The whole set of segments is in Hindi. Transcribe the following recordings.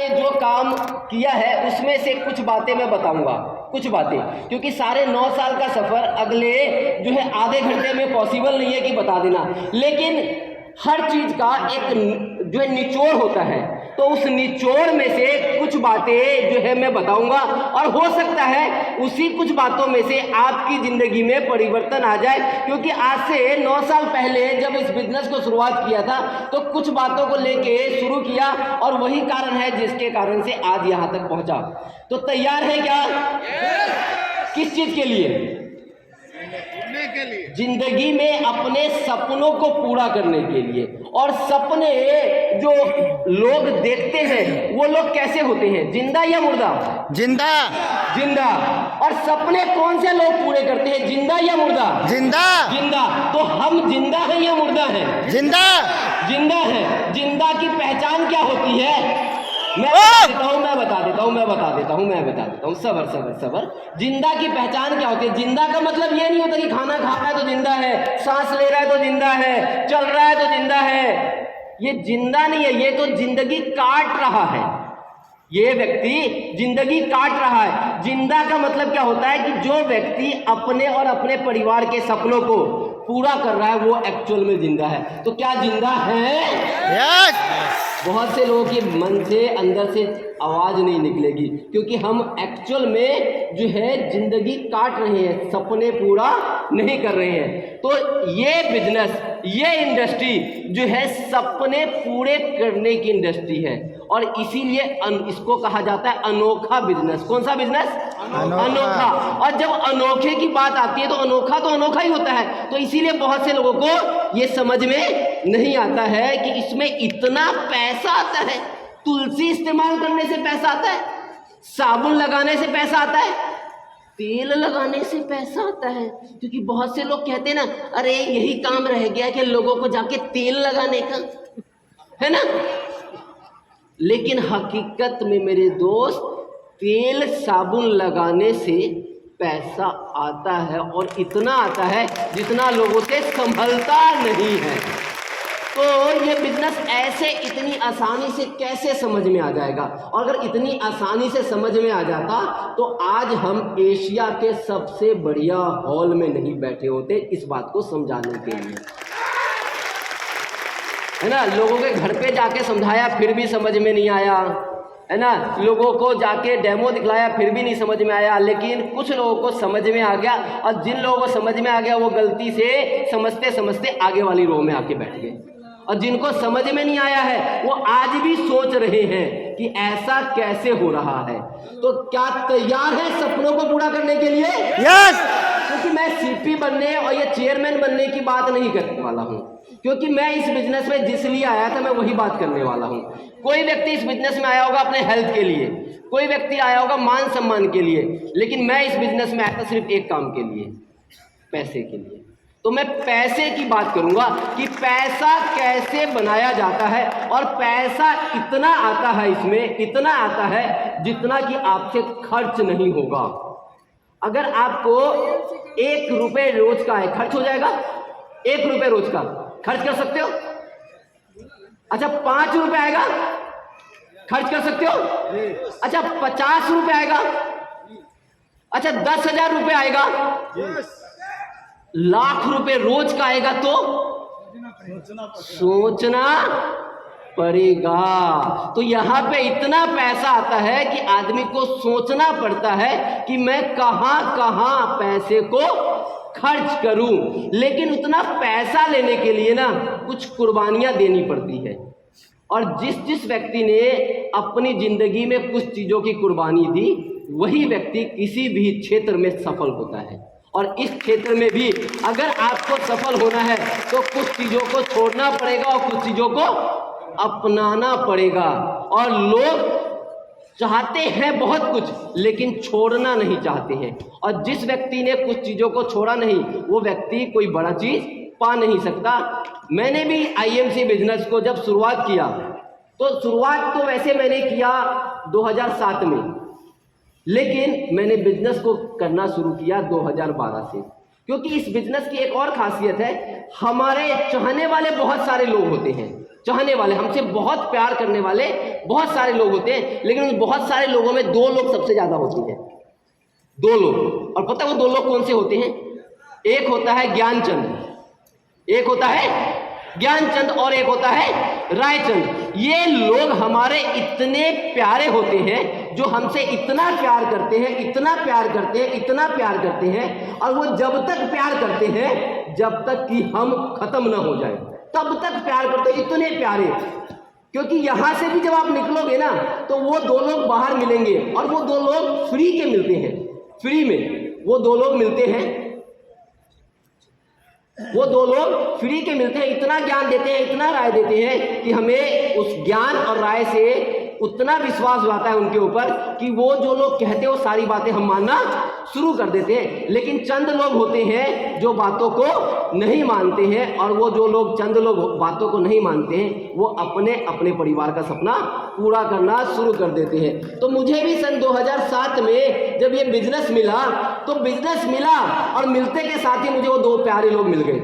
ने जो काम किया है उसमें से कुछ बातें मैं बताऊंगा, कुछ बातें, क्योंकि सारे 9 साल का सफ़र अगले जो है आधे घंटे में पॉसिबल नहीं है कि बता देना, लेकिन हर चीज़ का एक जो है निचोड़ होता है, तो उस निचोड़ में से कुछ बातें जो है मैं बताऊंगा, और हो सकता है उसी कुछ बातों में से आपकी ज़िंदगी में परिवर्तन आ जाए, क्योंकि आज से 9 साल पहले जब इस बिजनेस को शुरुआत किया था तो कुछ बातों को लेके शुरू किया, और वही कारण है जिसके कारण से आज यहाँ तक पहुँचा। तो तैयार है क्या? किस चीज़ के लिए? जिंदगी में अपने सपनों को पूरा करने के लिए। और सपने जो लोग देखते हैं वो लोग कैसे होते हैं, जिंदा या मुर्दा? जिंदा। जिंदा। और सपने कौन से लोग पूरे करते हैं, जिंदा या मुर्दा? जिंदा। जिंदा। तो हम जिंदा हैं या मुर्दा हैं? जिंदा। जिंदा है। जिंदा की पहचान क्या होती है? मैं बता देता हूँ। सबर। जिंदा की पहचान क्या होती है? जिंदा का मतलब ये नहीं होता कि खाना खा रहा है तो जिंदा है, सांस ले रहा है तो जिंदा है, चल रहा है तो जिंदा है। ये जिंदा नहीं है, ये तो जिंदगी काट रहा है। ये व्यक्ति जिंदगी काट रहा है। जिंदा का मतलब क्या होता है कि जो व्यक्ति अपने और अपने परिवार के सपनों को पूरा कर रहा है वो एक्चुअल में जिंदा है। तो क्या जिंदा है? यस। बहुत से लोगों के मन से अंदर से आवाज़ नहीं निकलेगी, क्योंकि हम एक्चुअल में जो है जिंदगी काट रहे हैं, सपने पूरा नहीं कर रहे हैं। तो ये बिजनेस, ये इंडस्ट्री जो है सपने पूरे करने की इंडस्ट्री है, और इसीलिए इसको कहा जाता है अनोखा बिजनेस। कौन सा बिजनेस? अनोखा। और जब अनोखे की बात आती है तो अनोखा ही होता है। तो इसीलिए बहुत से लोगों को ये समझ में नहीं आता है कि इसमें इतना पैसा आता है। तुलसी इस्तेमाल करने से पैसा आता है, साबुन लगाने से पैसा आता है, तेल लगाने से पैसा आता है। क्योंकि बहुत से लोग कहते हैं ना, अरे यही काम रह गया कि लोगों को जाके तेल लगाने का, है ना। लेकिन हकीकत में मेरे दोस्त, तेल साबुन लगाने से पैसा आता है, और इतना आता है जितना लोगों से संभलता नहीं है। तो ये बिजनेस ऐसे इतनी आसानी से कैसे समझ में आ जाएगा? और अगर इतनी आसानी से समझ में आ जाता तो आज हम एशिया के सबसे बढ़िया हॉल में नहीं बैठे होते इस बात को समझाने के लिए, है ना। लोगों के घर पे जाके समझाया फिर भी समझ में नहीं आया, है ना। लोगों को जाके डेमो दिखलाया फिर भी नहीं समझ में आया, लेकिन कुछ लोगों को समझ में आ गया, और जिन लोगों को समझ में आ गया वो गलती से समझते समझते आगे वाली रो में आके बैठ गए, और जिनको समझ में नहीं आया है वो आज भी सोच रहे हैं कि ऐसा कैसे हो रहा है। तो क्या तैयार है सपनों को पूरा करने के लिए? यस। क्योंकि मैं सीपी बनने और ये चेयरमैन बनने की बात नहीं करने वाला हूँ, क्योंकि मैं इस बिजनेस में जिस लिए आया था मैं वही बात करने वाला हूँ। कोई व्यक्ति इस बिजनेस में आया होगा अपने हेल्थ के लिए, कोई व्यक्ति आया होगा मान सम्मान के लिए, लेकिन मैं इस बिजनेस में आया था सिर्फ एक काम के लिए, पैसे के लिए। तो मैं पैसे की बात करूंगा कि पैसा कैसे बनाया जाता है, और पैसा इतना आता है, इसमें इतना आता है जितना कि आपसे खर्च नहीं होगा। अगर आपको 1 रुपये रोज का है, खर्च हो जाएगा? 1 रुपये रोज का खर्च कर सकते हो? अच्छा 5 रुपये आएगा, खर्च कर सकते हो? अच्छा 50 रुपये आएगा? अच्छा 10,000 रुपये आएगा? लाख रुपए रोज का आएगा तो सोचना पड़ेगा। तो यहाँ पे इतना पैसा आता है कि आदमी को सोचना पड़ता है कि मैं कहाँ कहाँ पैसे को खर्च करूं। लेकिन उतना पैसा लेने के लिए ना कुछ कुर्बानियां देनी पड़ती है, और जिस व्यक्ति ने अपनी जिंदगी में कुछ चीज़ों की कुर्बानी दी वही व्यक्ति किसी भी क्षेत्र में सफल होता है। और इस क्षेत्र में भी अगर आपको सफल होना है तो कुछ चीज़ों को छोड़ना पड़ेगा और कुछ चीज़ों को अपनाना पड़ेगा। और लोग चाहते हैं बहुत कुछ लेकिन छोड़ना नहीं चाहते हैं, और जिस व्यक्ति ने कुछ चीज़ों को छोड़ा नहीं वो व्यक्ति कोई बड़ा चीज़ पा नहीं सकता। मैंने भी आईएमसी बिजनेस को जब शुरुआत किया तो शुरुआत तो वैसे मैंने किया 2007 में, लेकिन मैंने बिजनेस को करना शुरू किया 2012 से, क्योंकि इस बिजनेस की एक और खासियत है, हमारे चाहने वाले बहुत सारे लोग होते हैं, चाहने वाले, हमसे बहुत प्यार करने वाले बहुत सारे लोग होते हैं, लेकिन उन बहुत सारे लोगों में 2 लोग सबसे ज़्यादा होते हैं, 2 लोग। और पता है वो 2 लोग कौन से होते हैं? एक होता है ज्ञानचंद, एक होता है ज्ञानचंद और एक होता है रायचंद। ये लोग हमारे इतने प्यारे होते हैं, जो हमसे इतना प्यार करते हैं, इतना प्यार करते हैं, इतना प्यार करते हैं, और वो जब तक प्यार करते हैं जब तक कि हम खत्म ना हो जाए तब तक प्यार करते हैं, इतने प्यारे। क्योंकि यहां से भी जब आप निकलोगे ना तो वो 2 लोग बाहर मिलेंगे, और वो 2 लोग फ्री के मिलते हैं, फ्री में वो 2 लोग मिलते हैं, वो 2 लोग फ्री के मिलते हैं, इतना ज्ञान देते हैं, इतना राय देते हैं कि हमें उस ज्ञान और राय से उतना विश्वास हो जाता है उनके ऊपर कि वो जो लोग कहते हैं वो सारी बातें हम मानना शुरू कर देते हैं। लेकिन चंद लोग होते हैं जो बातों को नहीं मानते हैं, और वो जो लोग चंद लोग बातों को नहीं मानते हैं वो अपने अपने परिवार का सपना पूरा करना शुरू कर देते हैं। तो मुझे भी सन 2007 में जब ये बिजनेस मिला, तो बिजनेस मिला और मिलते के साथ ही मुझे वो 2 प्यारे लोग मिल गए।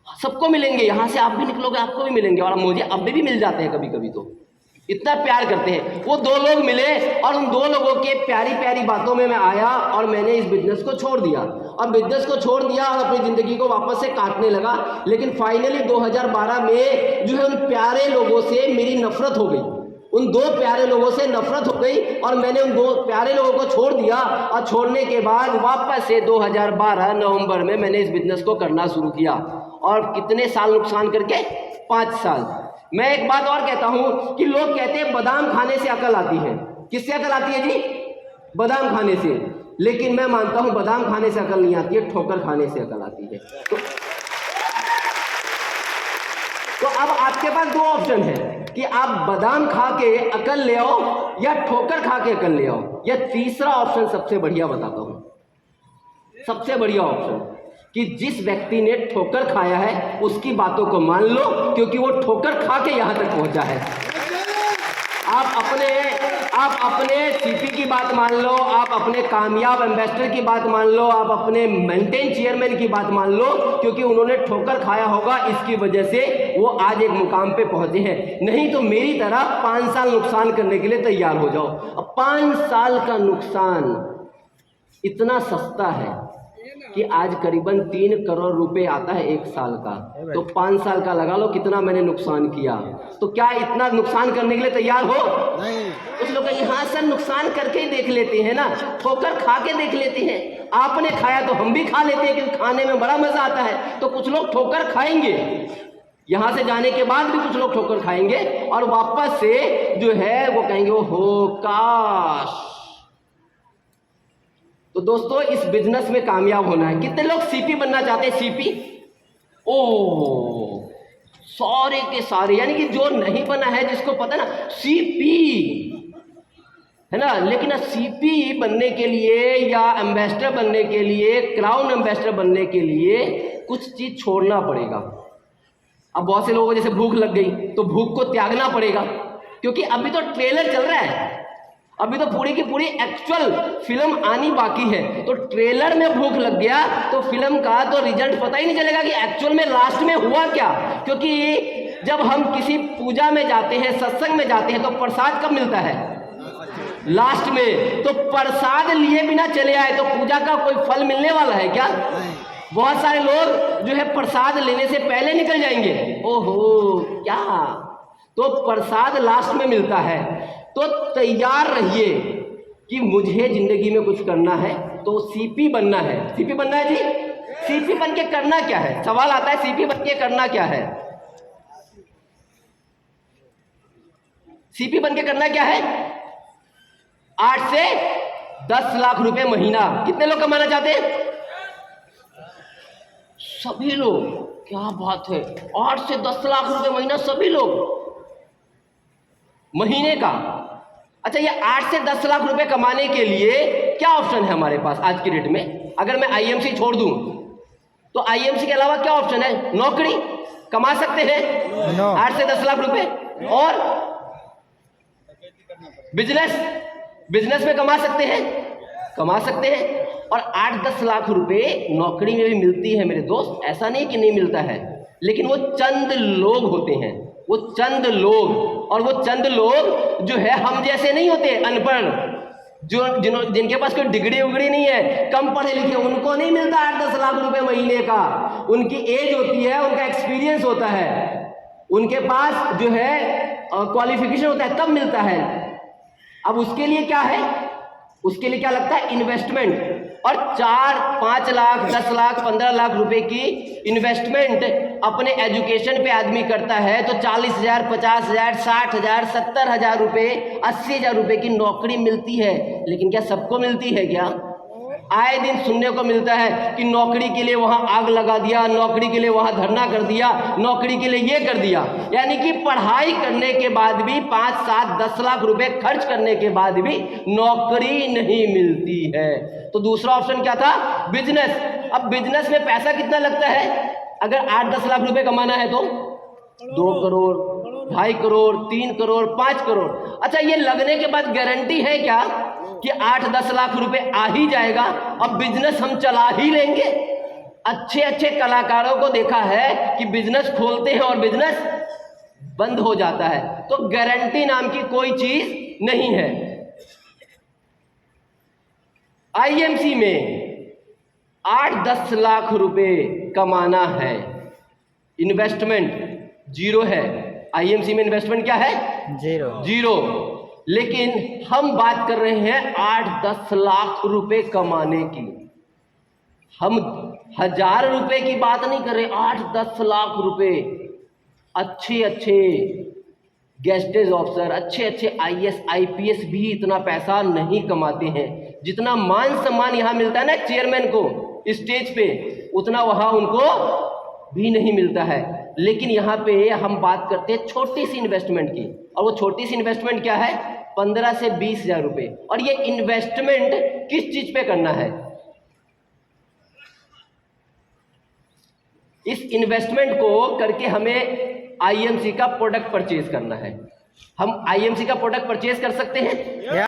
सबको मिलेंगे, यहाँ से आप भी निकलोगे आपको भी मिलेंगे, और मुझे अब भी मिल जाते हैं कभी कभी, तो इतना प्यार करते हैं। वो 2 लोग मिले और उन 2 लोगों के प्यारी प्यारी बातों में मैं आया और मैंने इस बिजनेस को छोड़ दिया, और बिजनेस को छोड़ दिया और अपनी ज़िंदगी को वापस से काटने लगा। लेकिन फाइनली 2012 में जो है उन प्यारे लोगों से मेरी नफरत हो गई, उन 2 प्यारे लोगों से नफरत हो गई, और मैंने उन 2 प्यारे लोगों को छोड़ दिया। और छोड़ने के बाद वापस से 2012 नवंबर में मैंने इस बिजनेस को करना शुरू किया, और कितने साल नुकसान करके? 5 साल। मैं एक बात और कहता हूं कि लोग कहते हैं बादाम खाने से अकल आती है। किससे अकल आती है जी? बादाम खाने से। लेकिन मैं मानता हूं बादाम खाने से अकल नहीं आती है, ठोकर खाने से अकल आती है। तो अब आपके पास 2 ऑप्शन है कि आप बादाम खा के अकल ले आओ या ठोकर खा के अकल ले आओ, या तीसरा ऑप्शन सबसे बढ़िया बताता हूं, सबसे बढ़िया ऑप्शन कि जिस व्यक्ति ने ठोकर खाया है उसकी बातों को मान लो, क्योंकि वो ठोकर खा के यहां तक पहुंचा है। आप अपने सीपी की बात मान लो, आप अपने कामयाब एम्बेसडर की बात मान लो, आप अपने मेंटेन चेयरमैन की बात मान लो, क्योंकि उन्होंने ठोकर खाया होगा, इसकी वजह से वो आज एक मुकाम पे पहुंचे हैं। नहीं तो मेरी तरह 5 साल नुकसान करने के लिए तैयार हो जाओ। अब 5 साल का नुकसान इतना सस्ता है कि आज करीबन 3 करोड़ रुपए आता है 1 साल का, तो 5 साल का लगा लो कितना मैंने नुकसान किया। तो क्या इतना नुकसान करने के लिए तैयार हो? नहीं। कुछ लोग यहाँ से नुकसान करके ही देख लेते हैं ना, ठोकर खा के देख लेते हैं। आपने खाया तो हम भी खा लेते हैं, क्योंकि खाने में बड़ा मजा आता है। तो कुछ लोग ठोकर खाएंगे, यहाँ से जाने के बाद भी कुछ लोग ठोकर खाएंगे, और वापस से जो है वो कहेंगे ओहो काश। तो दोस्तों इस बिजनेस में कामयाब होना है। कितने लोग सीपी बनना चाहते हैं? सीपी ओ सारे के सारे, यानी कि जो नहीं बना है, जिसको पता ना सीपी है ना, लेकिन सीपी बनने के लिए या एम्बेसडर बनने के लिए, क्राउन एम्बेसडर बनने के लिए कुछ चीज छोड़ना पड़ेगा। अब बहुत से लोगों को जैसे भूख लग गई तो भूख को त्यागना पड़ेगा, क्योंकि अभी तो ट्रेलर चल रहा है, अभी तो पूरी की पूरी एक्चुअल फिल्म आनी बाकी है। तो ट्रेलर में भूख लग गया तो फिल्म का तो रिजल्ट पता ही नहीं चलेगा कि एक्चुअल में लास्ट में हुआ क्या। क्योंकि जब हम किसी पूजा में जाते हैं, सत्संग में जाते हैं, तो प्रसाद कब मिलता है? लास्ट में। तो प्रसाद लिए बिना चले आए तो पूजा का कोई फल मिलने वाला है क्या? बहुत सारे लोग जो है प्रसाद लेने से पहले निकल जाएंगे। ओहो क्या, तो प्रसाद लास्ट में मिलता है। तो तैयार रहिए कि मुझे जिंदगी में कुछ करना है, तो सीपी बनना है। सीपी बनना है जी। सीपी बन के करना क्या है? सवाल आता है, सीपी बन के करना क्या है? सीपी बन के करना क्या है? 8 से 10 लाख रुपए महीना। कितने लोग कमाना चाहते हैं? सभी लोग। क्या बात है, 8 से 10 लाख रुपए महीना सभी लोग महीने का। अच्छा, ये 8 से 10 लाख रुपए कमाने के लिए क्या ऑप्शन है हमारे पास आज की डेट में? अगर मैं आईएमसी छोड़ दूं तो आईएमसी के अलावा क्या ऑप्शन है? नौकरी कमा सकते हैं 8 से 10 लाख रुपए, और बिजनेस में कमा सकते हैं, और 8-10 लाख रुपए नौकरी में भी मिलती है मेरे दोस्त। ऐसा नहीं कि नहीं मिलता है, लेकिन वो चंद लोग होते हैं, वो चंद लोग, और वो चंद लोग जो है हम जैसे नहीं होते, अनपढ़, जिनके पास कोई डिग्री उगड़ी नहीं है, कम पढ़े लिखे, उनको नहीं मिलता 8-10 लाख रुपए महीने का। उनकी एज होती है, उनका एक्सपीरियंस होता है, उनके पास जो है क्वालिफिकेशन होता है, तब मिलता है। अब उसके लिए क्या है, उसके लिए क्या लगता है, इन्वेस्टमेंट। और 4-5 लाख 10 लाख 15 लाख रुपए की इन्वेस्टमेंट अपने एजुकेशन पे आदमी करता है तो 40,000 50,000 60,000 70,000 रुपए 80,000 रुपए की नौकरी मिलती है। लेकिन क्या सबको मिलती है? क्या आए दिन सुनने को मिलता है कि नौकरी के लिए वहां आग लगा दिया, नौकरी के लिए वहां धरना कर दिया, नौकरी के लिए ये कर दिया। यानी कि पढ़ाई करने के बाद भी 5-7-10 लाख रुपए खर्च करने के बाद भी नौकरी नहीं मिलती है। तो दूसरा ऑप्शन क्या था, बिजनेस। अब बिजनेस में पैसा कितना लगता है? अगर 8-10 लाख रुपए कमाना है तो 2 करोड़ 2.5 करोड़ 3 करोड़ 5 करोड़। अच्छा, ये लगने के बाद गारंटी है क्या कि 8-10 लाख रुपए आ ही जाएगा? अब बिजनेस हम चला ही लेंगे? अच्छे अच्छे कलाकारों को देखा है कि बिजनेस खोलते हैं और बिजनेस बंद हो जाता है। तो गारंटी नाम की कोई चीज नहीं है। आईएमसी में 8-10 लाख रुपए कमाना है, इन्वेस्टमेंट जीरो है। आईएमसी में इन्वेस्टमेंट क्या है? जीरो। लेकिन हम बात कर रहे हैं 8-10 लाख रुपए कमाने की। हम 1,000 रुपए की बात नहीं कर रहे, 8-10 लाख रुपए। अच्छे अच्छे गेस्टेज ऑफिसर, अच्छे अच्छे आईएएस आईपीएस भी इतना पैसा नहीं कमाते हैं। जितना मान सम्मान यहाँ मिलता है ना चेयरमैन को स्टेज पे, उतना वहाँ उनको भी नहीं मिलता है। लेकिन यहाँ पे हम बात करते हैं छोटी सी इन्वेस्टमेंट की, और वो छोटी सी इन्वेस्टमेंट क्या है? 15 से 20 हजार रुपए। और ये इन्वेस्टमेंट किस चीज पे करना है? इस इन्वेस्टमेंट को करके हमें आईएमसी का प्रोडक्ट परचेज करना है। हम आईएमसी का प्रोडक्ट परचेज कर सकते हैं।